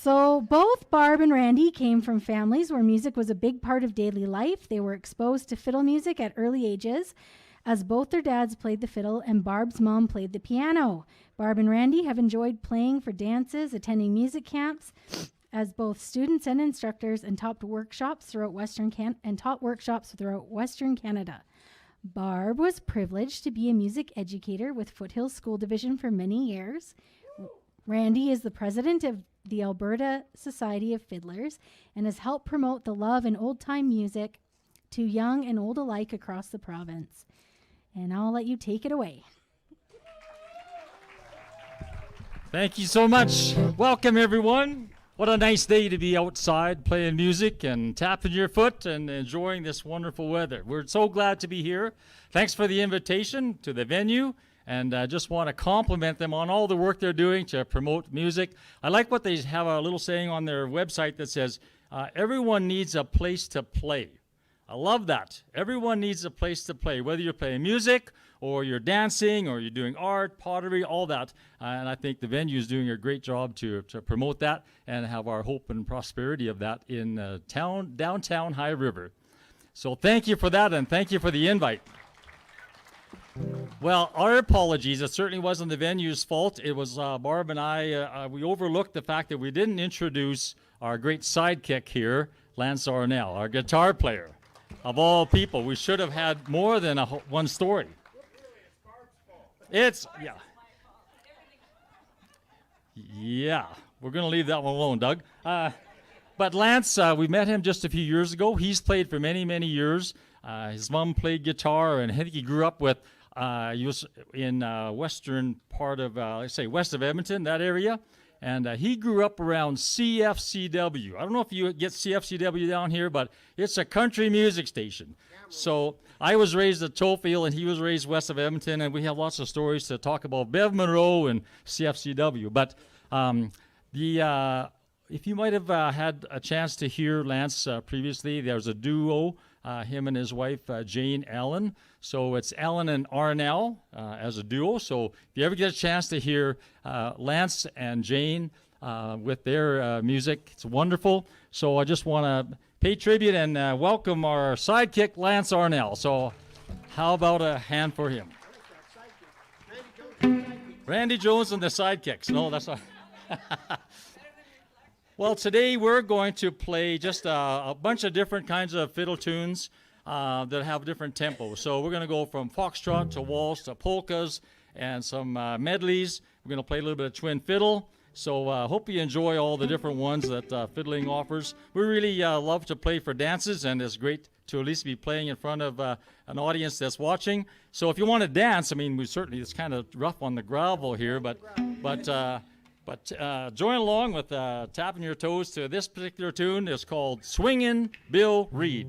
So both Barb and Randy came from families where music was a big part of daily life. They were exposed to fiddle music at early ages, as both their dads played the fiddle and Barb's mom played the piano. Barb and Randy have enjoyed playing for dances, attending music camps as both students and instructors, and taught workshops throughout Western Canada. Barb was privileged to be a music educator with Foothills School Division for many years. Randy is the president of the Alberta Society of Fiddlers and has helped promote the love in old-time music to young and old alike across the province. And I'll let you take it away. Thank you so much. Welcome, everyone. What a nice day to be outside playing music and tapping your foot and enjoying this wonderful weather. We're so glad to be here. Thanks for the invitation to the venue, and I just want to compliment them on all the work they're doing to promote music. I like what they have a little saying on their website that says, everyone needs a place to play. I love that. Everyone needs a place to play, whether you're playing music or you're dancing or you're doing art, pottery, all that. And I think the venue is doing a great job to promote that and have our hope and prosperity of that in downtown High River. So thank you for that, and thank you for the invite. Well, our apologies. It certainly wasn't the venue's fault. It was Barb and I, we overlooked the fact that we didn't introduce our great sidekick here, Lance Arnell, our guitar player. Of all people, we should have had more than one story. It's, yeah. Yeah, we're going to leave that one alone, Doug. But Lance, we met him just a few years ago. He's played for many, many years. His mom played guitar, and I think he grew up with, he was in western part of, let's say, west of Edmonton, that area. And he grew up around CFCW. I don't know if you get CFCW down here, but it's a country music station. So I was raised at Tollfield, and he was raised west of Edmonton, and we have lots of stories to talk about Bev Monroe and CFCW. But if you might have had a chance to hear Lance previously, there's a duo, him and his wife, Jane Allen. So it's Allen and Arnell as a duo. So if you ever get a chance to hear Lance and Jane with their music, it's wonderful. So I just want to pay tribute and welcome our sidekick, Lance Arnell. So how about a hand for him? Randy Jones and the sidekicks. No, that's not. Well, today we're going to play just a bunch of different kinds of fiddle tunes that have different tempos. So we're going to go from foxtrot to waltz to polkas and some medleys. We're going to play a little bit of twin fiddle. So hope you enjoy all the different ones that fiddling offers. We really love to play for dances, and it's great to at least be playing in front of an audience that's watching. So if you want to dance, I mean, it's kind of rough on the gravel here, but join along with tapping your toes to this particular tune. It's called Swingin' Bill Reed.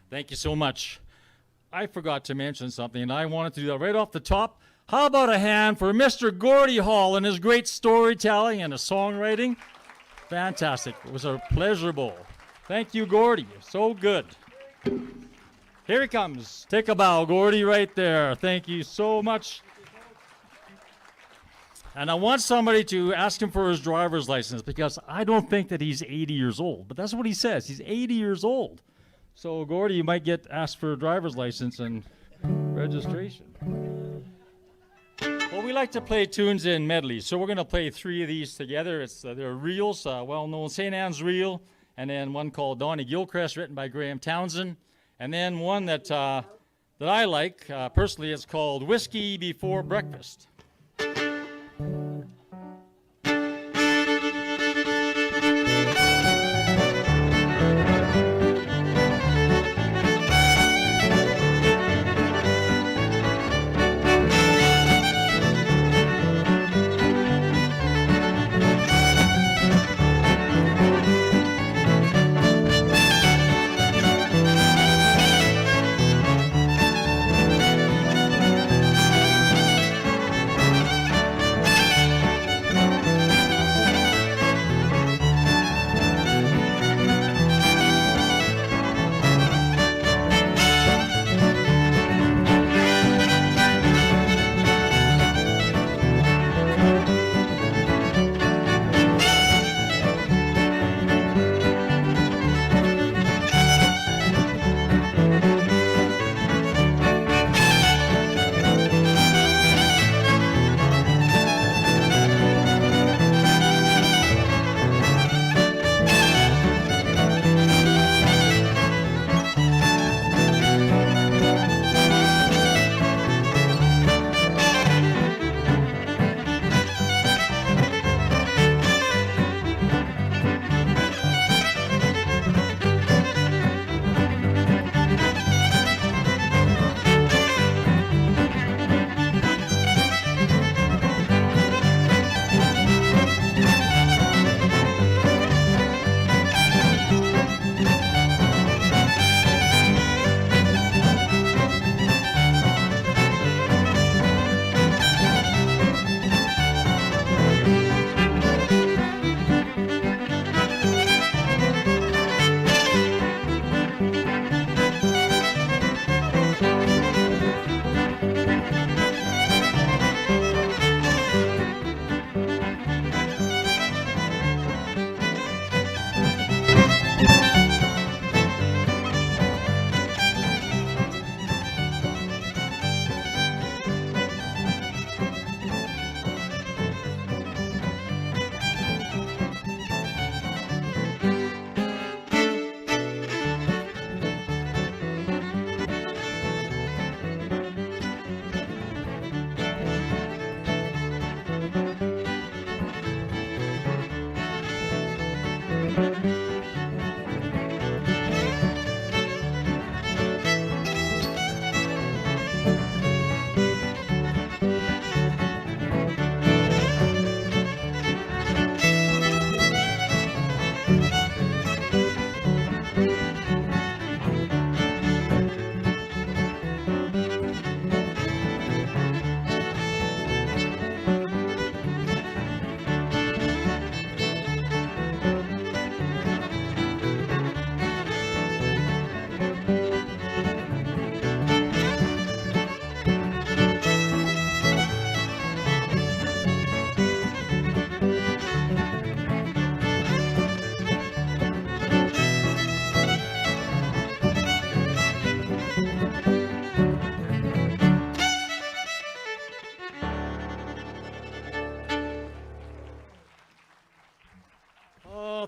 Thank you so much. I forgot to mention something, and I wanted to do that right off the top. How about a hand for Mr. Gordy Hall and his great storytelling and his songwriting? Fantastic. It was a pleasurable. Thank you, Gordy. So good. Here he comes. Take a bow, Gordy, right there. Thank you so much. And I want somebody to ask him for his driver's license because I don't think that he's 80 years old, but that's what he says. He's 80 years old. So, Gordy, you might get asked for a driver's license and registration. Well, we like to play tunes in medleys, so we're going to play 3 of these together. They're reels, well-known St. Anne's Reel, and then one called Donnie Gilchrist, written by Graham Townsend, and then one that I like, personally, it's called Whiskey Before Breakfast.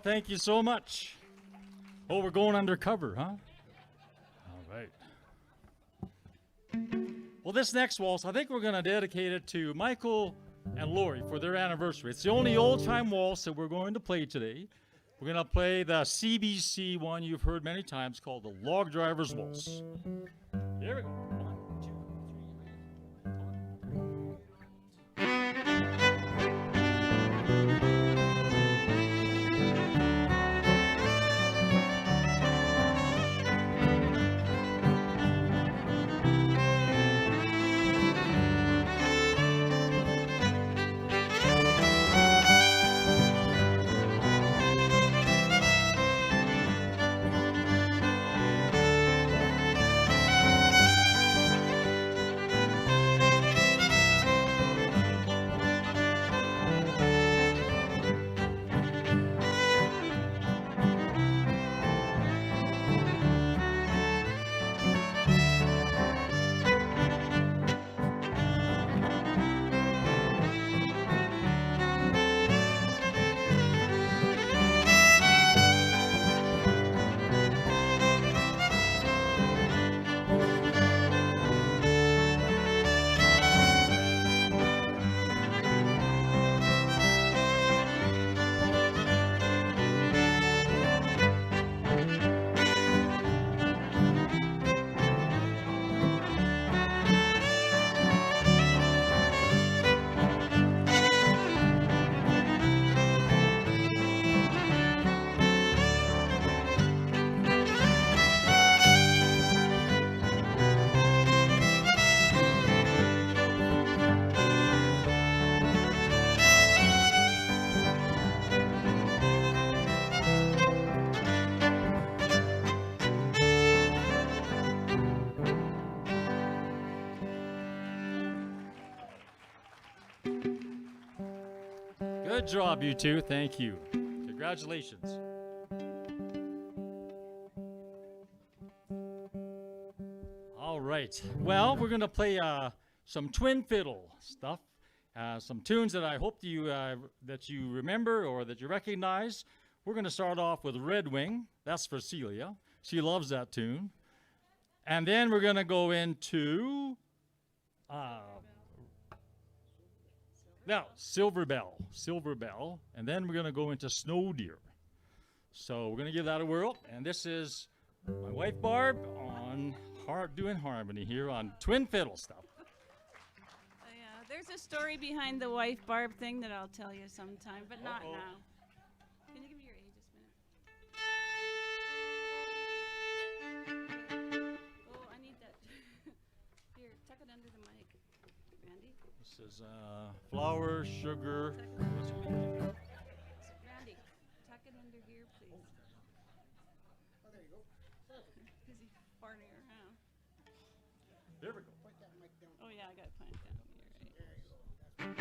Thank you so much. Oh, we're going undercover, huh? All right. Well, this next waltz, I think we're going to dedicate it to Michael and Lori for their anniversary. It's the only old-time waltz that we're going to play today. We're going to play the CBC one you've heard many times called the Log Driver's Waltz. Here we go. 1, 2, 3. Good job, you two. Thank you. Congratulations. All right. Well, we're going to play some twin fiddle stuff. Some tunes that I hope that you remember or that you recognize. We're going to start off with Red Wing. That's for Celia. She loves that tune. And then we're going to go into Silver Bell. And then we're going to go into Snow Deer. So we're going to give that a whirl. And this is my wife Barb on doing harmony here on twin fiddle stuff. There's a story behind the wife Barb thing that I'll tell you sometime, but not now. Can you give me your A just a minute? Oh, I need that. Here, tuck it under the mic, Randy. This is flour, sugar. Randy, tuck it under here, please. Oh, there you go. Busy farting around. There we go. Point that mic down. Oh yeah, I got to plant it down here, right? There you go. That's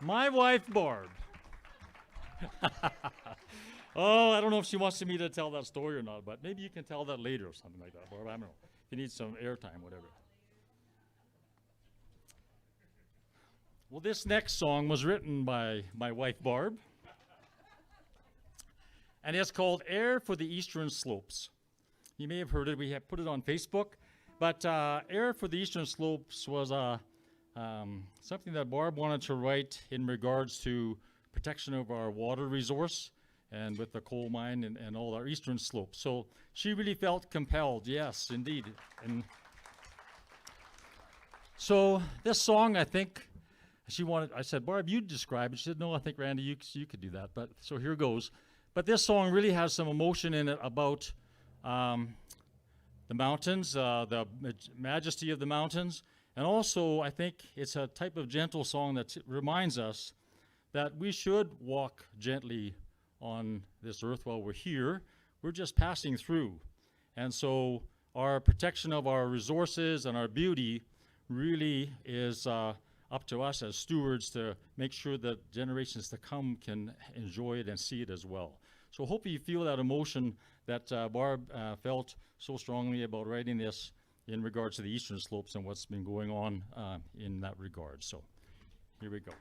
My wife, Barb. Oh, I don't know if she wants me to tell that story or not, but maybe you can tell that later or something like that, Barb. I don't know. If you need some airtime, whatever. Well, this next song was written by my wife, Barb. And it's called Air for the Eastern Slopes. You may have heard it. We have put it on Facebook. But Air for the Eastern Slopes was something that Barb wanted to write in regards to protection of our water resource and with the coal mine and all our eastern slopes. So she really felt compelled, yes, indeed. And so this song, I think, I said, Barb, you describe it. She said, no, I think, Randy, you could do that. But so here goes. But this song really has some emotion in it about the mountains, the majesty of the mountains. And also, I think it's a type of gentle song that reminds us that we should walk gently on this earth while we're here. We're just passing through. And so our protection of our resources and our beauty really is up to us as stewards to make sure that generations to come can enjoy it and see it as well. So hopefully you feel that emotion that Barb felt so strongly about writing this in regards to the eastern slopes and what's been going on in that regard. So here we go.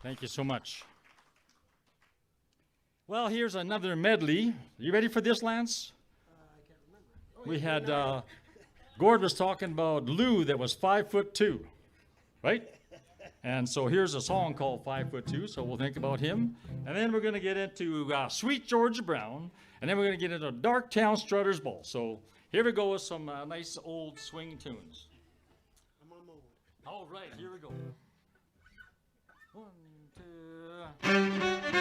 Thank you so much. Well, here's another medley. You ready for this, Lance? I can't remember. Oh, We had, Gord was talking about Lou that was 5'2", right? And so here's a song called 5'2", so we'll think about him. And then we're going to get into Sweet Georgia Brown, and then we're going to get into Darktown Strutter's Ball. So here we go with some nice old swing tunes. I'm on mode. All right, here we go. 1, 2.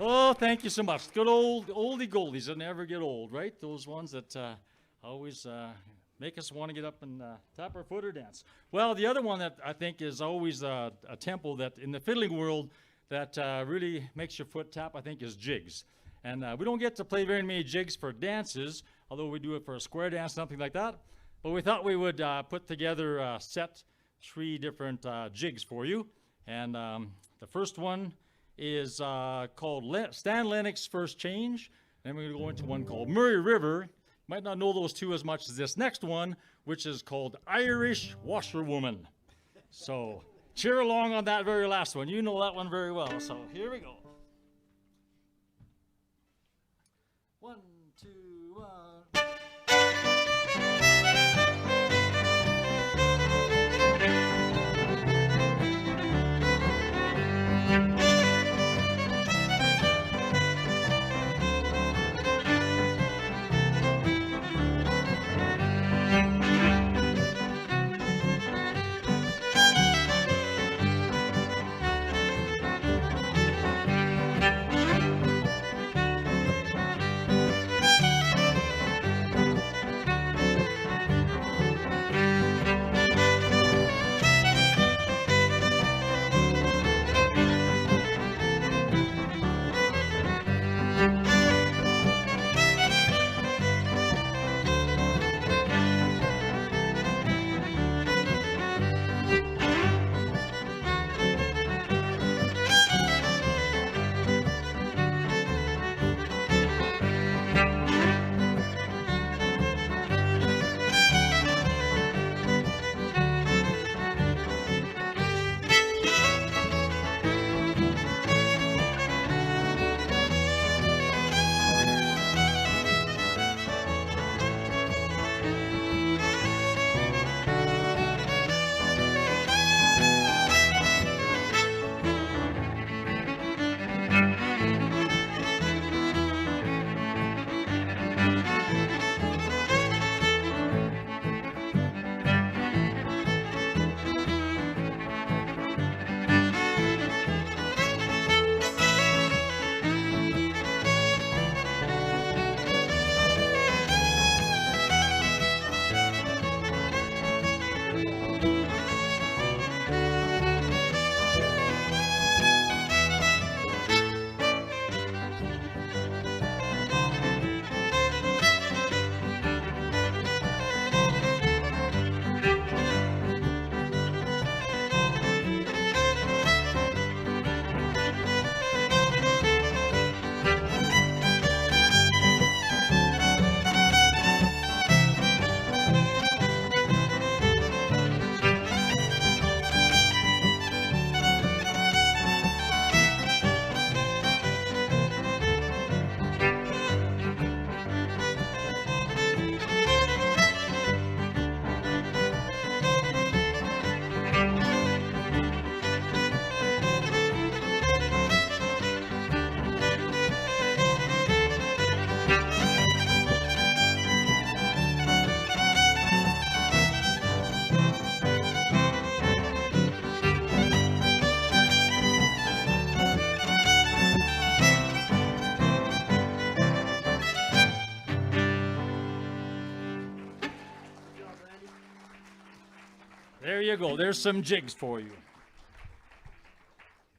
Oh, thank you so much. Good old oldie goldies that never get old, right? Those ones that always make us want to get up and tap our foot or dance. Well, the other one that I think is always a tempo that in the fiddling world that really makes your foot tap, I think, is jigs. And we don't get to play very many jigs for dances, although we do it for a square dance, something like that. But we thought we would put together a set 3 different jigs for you. And the first one is called Stan Lennox First Change. Then we're going to go into one called Murray River. Might not know those 2 as much as this next one, which is called Irish Washerwoman. So cheer along on that very last one. You know that one very well. So here we go. 1, 2, 1. There you go. There's some jigs for you.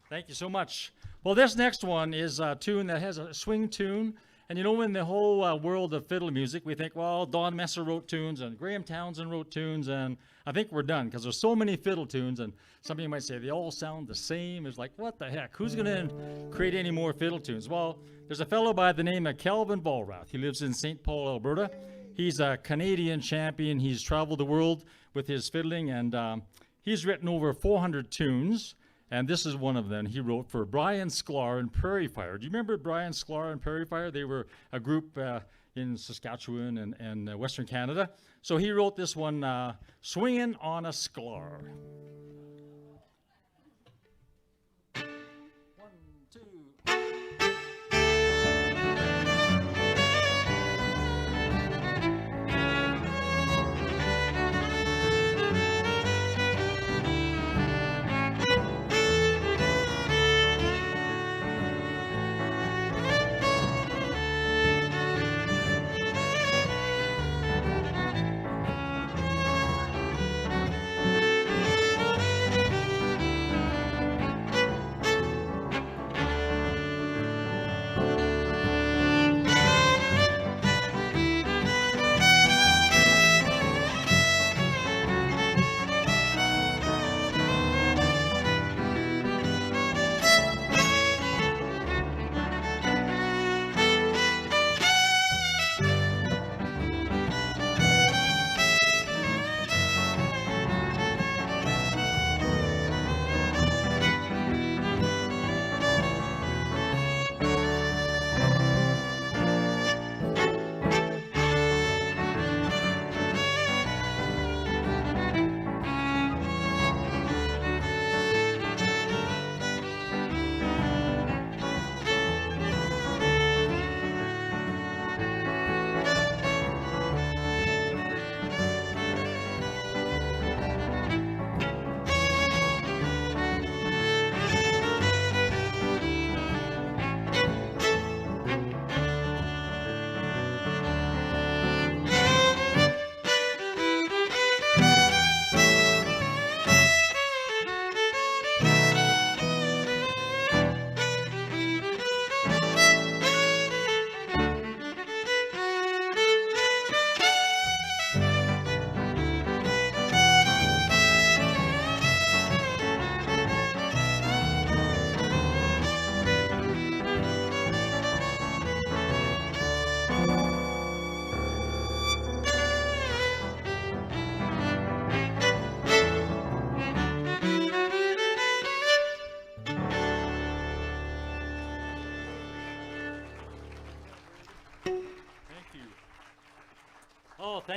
Thank you so much. Well, this next one is a tune that has a swing tune. And you know, in the whole world of fiddle music, we think, well, Don Messer wrote tunes and Graham Townsend wrote tunes, and I think we're done because there's so many fiddle tunes, and some of you might say they all sound the same. It's like, what the heck? Who's going to create any more fiddle tunes? Well, there's a fellow by the name of Calvin Ballrath. He lives in St. Paul, Alberta. He's a Canadian champion. He's traveled the world with his fiddling, and he's written over 400 tunes. And this is one of them he wrote for Brian Sklar and Prairie Fire. Do you remember Brian Sklar and Prairie Fire? They were a group in Saskatchewan and Western Canada. So he wrote this one, Swingin' on a Sklar. 1, 2.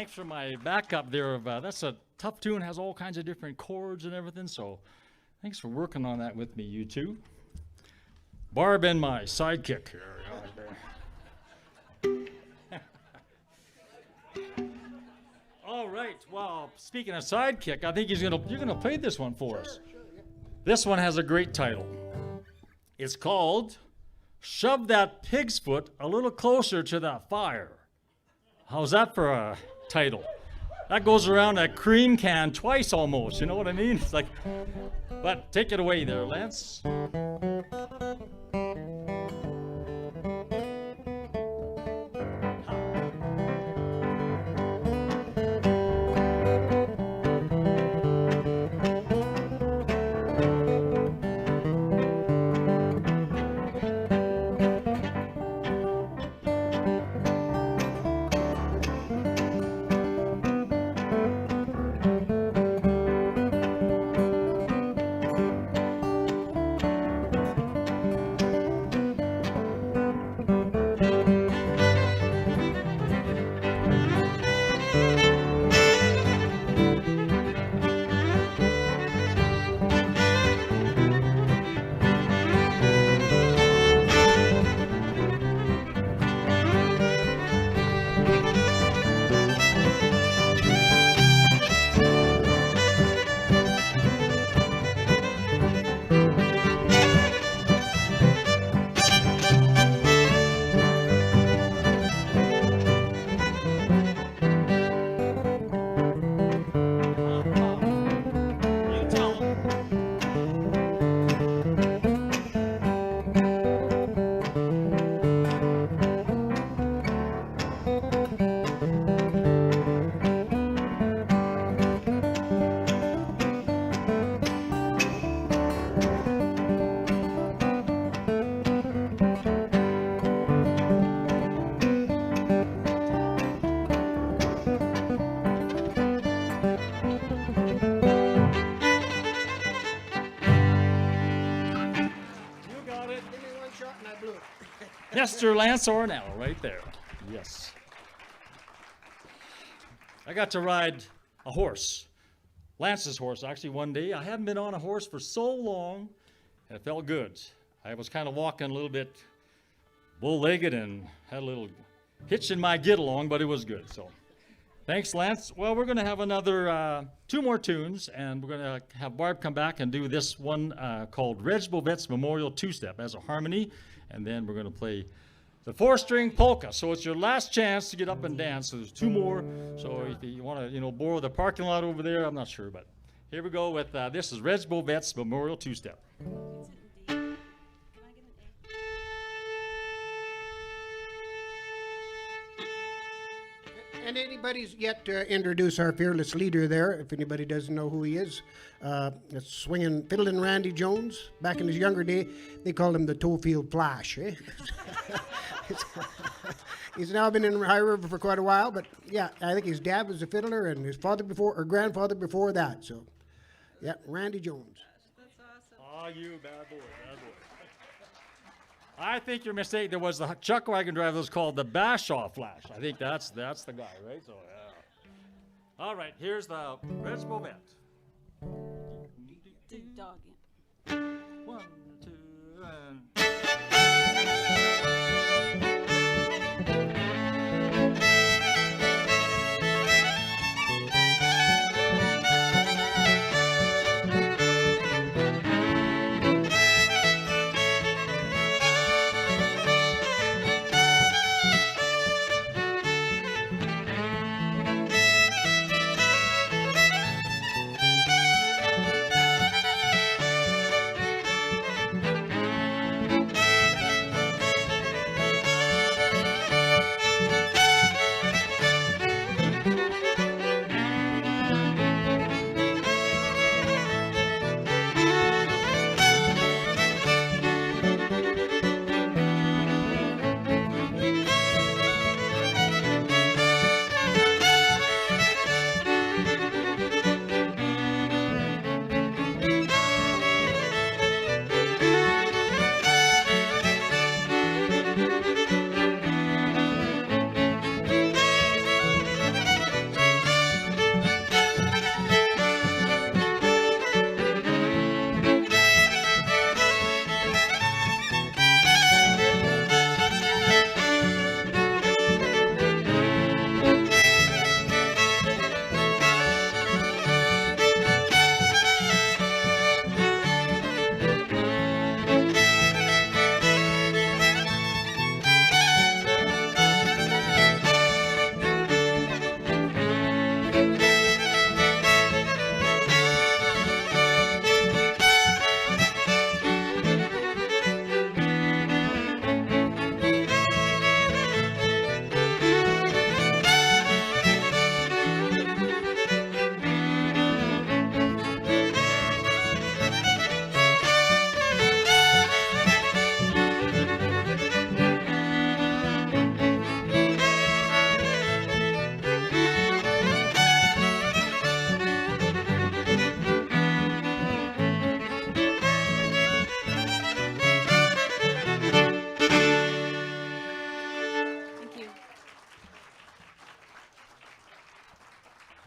thanks for my backup there. That's a tough tune, has all kinds of different chords and everything, so thanks for working on that with me, you two. Barb and my sidekick here. All right, well, speaking of sidekick, I think you're gonna play this one for us. This one has a great title. It's called Shove That Pig's Foot a Little Closer to That Fire. How's that for a title? That goes around a cream can twice almost, you know what I mean? It's like, but take it away there, Lance. Mr. Lance Ornell, right there. Yes. I got to ride a horse, Lance's horse, actually, one day. I hadn't been on a horse for so long, and it felt good. I was kind of walking a little bit bull-legged and had a little hitch in my get-along, but it was good. So, thanks, Lance. Well, we're going to have another 2 more tunes, and we're going to have Barb come back and do this one called Reg Bovet's Memorial Two-Step as a harmony, and then we're going to play the 4-string polka. So it's your last chance to get up and dance. So there's 2 more. So if you want to, borrow the parking lot over there, I'm not sure, but here we go with this is Reg Bovet's Memorial Two-Step. And anybody's yet to introduce our fearless leader there, if anybody doesn't know who he is. It's swinging fiddling Randy Jones. Back in his younger day, they called him the Toefield Flash. Eh? He's now been in High River for quite a while, but yeah, I think his dad was a fiddler and his father before, or grandfather before that. So, yeah, Randy Jones. That's awesome. Oh, you bad boy, bad boy. I think your mistake. There was the chuck wagon driver that was called the Bashaw Flash. I think that's the guy, right? So, yeah. All right, here's the Reg Bovet. Do dog. 1, 2, and...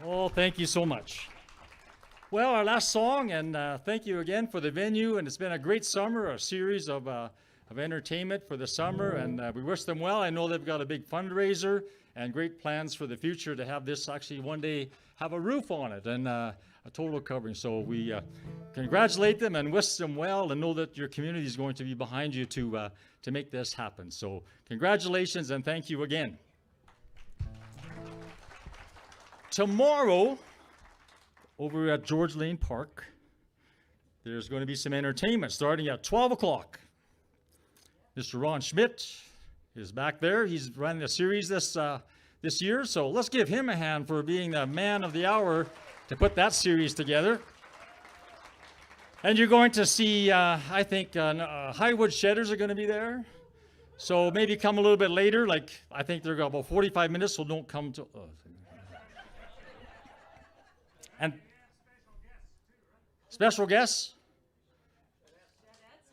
Oh, thank you so much. Well, our last song, and thank you again for the venue, and it's been a great summer, a series of entertainment for the summer, and we wish them well. I know they've got a big fundraiser and great plans for the future to have this actually one day have a roof on it and a total covering. So we congratulate them and wish them well, and know that your community is going to be behind you to make this happen. So congratulations and thank you again. Tomorrow, over at George Lane Park, there's going to be some entertainment starting at 12 o'clock. Mr. Ron Schmidt is back there. He's running a series this year, so let's give him a hand for being the man of the hour to put that series together. And you're going to see, I think, Highwood Shedders are going to be there. So maybe come a little bit later, like I think they're about 45 minutes, so don't come to... And special guests?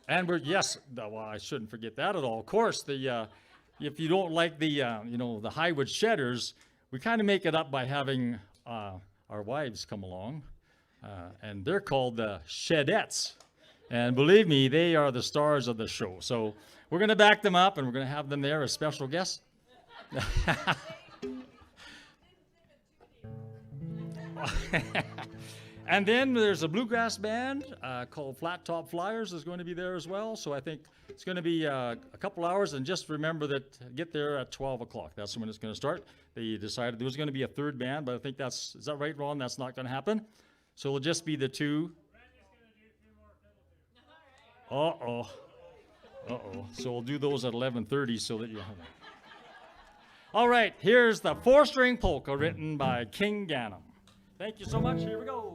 And yes, well, I shouldn't forget that at all. Of course, if you don't like the Highwood Shedders, we kind of make it up by having our wives come along, and they're called the Sheddettes. And believe me, they are the stars of the show. So we're going to back them up, and we're going to have them there as special guests. And then there's a bluegrass band called Flat Top Flyers is going to be there as well. So I think it's going to be a couple hours, and just remember that get there at 12 o'clock. That's when it's going to start. They decided there was going to be a third band, but I think is that right, Ron? That's not going to happen. So it'll just be the two. Uh-oh. So we'll do those at 11:30 so that you have it. All right, here's the 4-string polka written by King Ganem. Thank you so much. Here we go.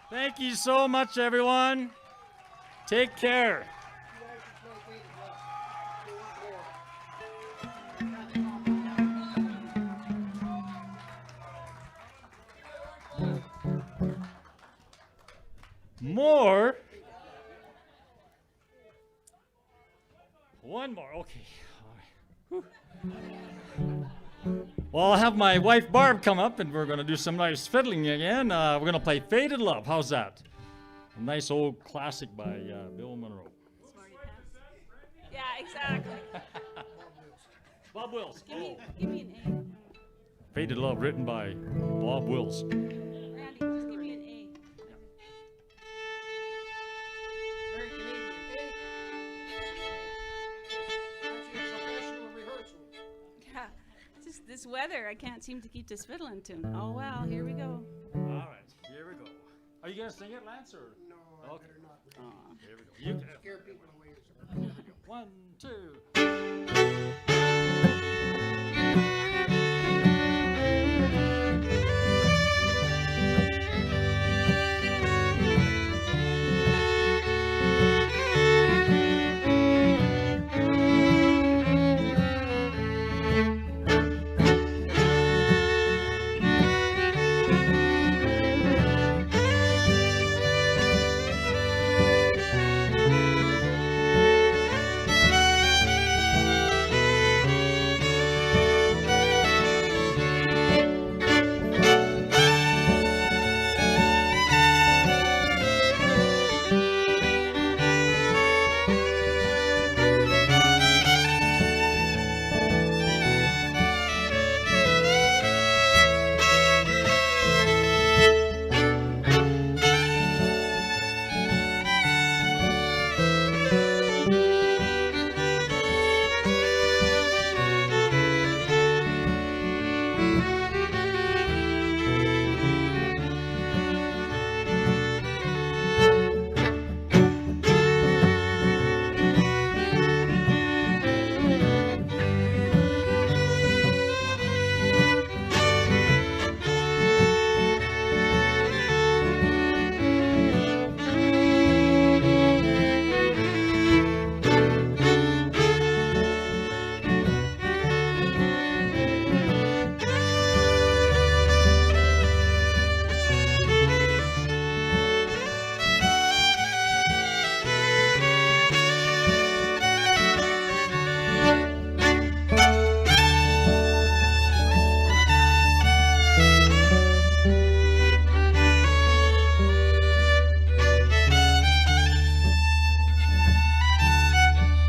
Thank you so much, everyone. Take care. More One more. Okay. All right. Well, I'll have my wife Barb come up, and we're going to do some nice fiddling again. We're going to play Faded Love. How's that? A nice old classic by Bill Monroe. Smarty pants. Yeah, exactly. Bob Wills. Give me an Faded Love, written by Bob Wills. A. Randy, just give me an A. Very Canadian. Actually, a professional rehearsal. Yeah, it's just this weather. I can't seem to keep this fiddle in tune. Oh well, here we go. All right, here we go. Are you going to sing it, Lance? Or? No, I Okay. better not. Aw. Here we go. You can. Scare people away. So. 1, 2.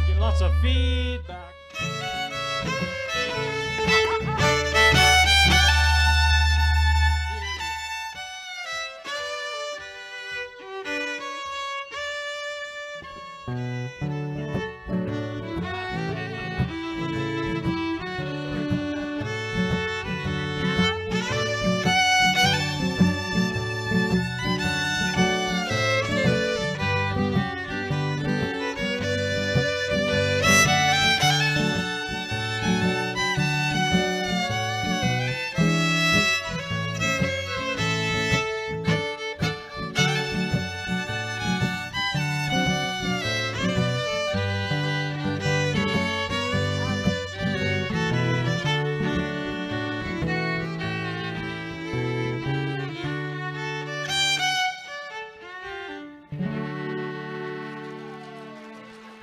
Get lots of feedback.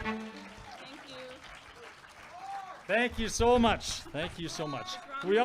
Thank you. Thank you so much. Thank you so much.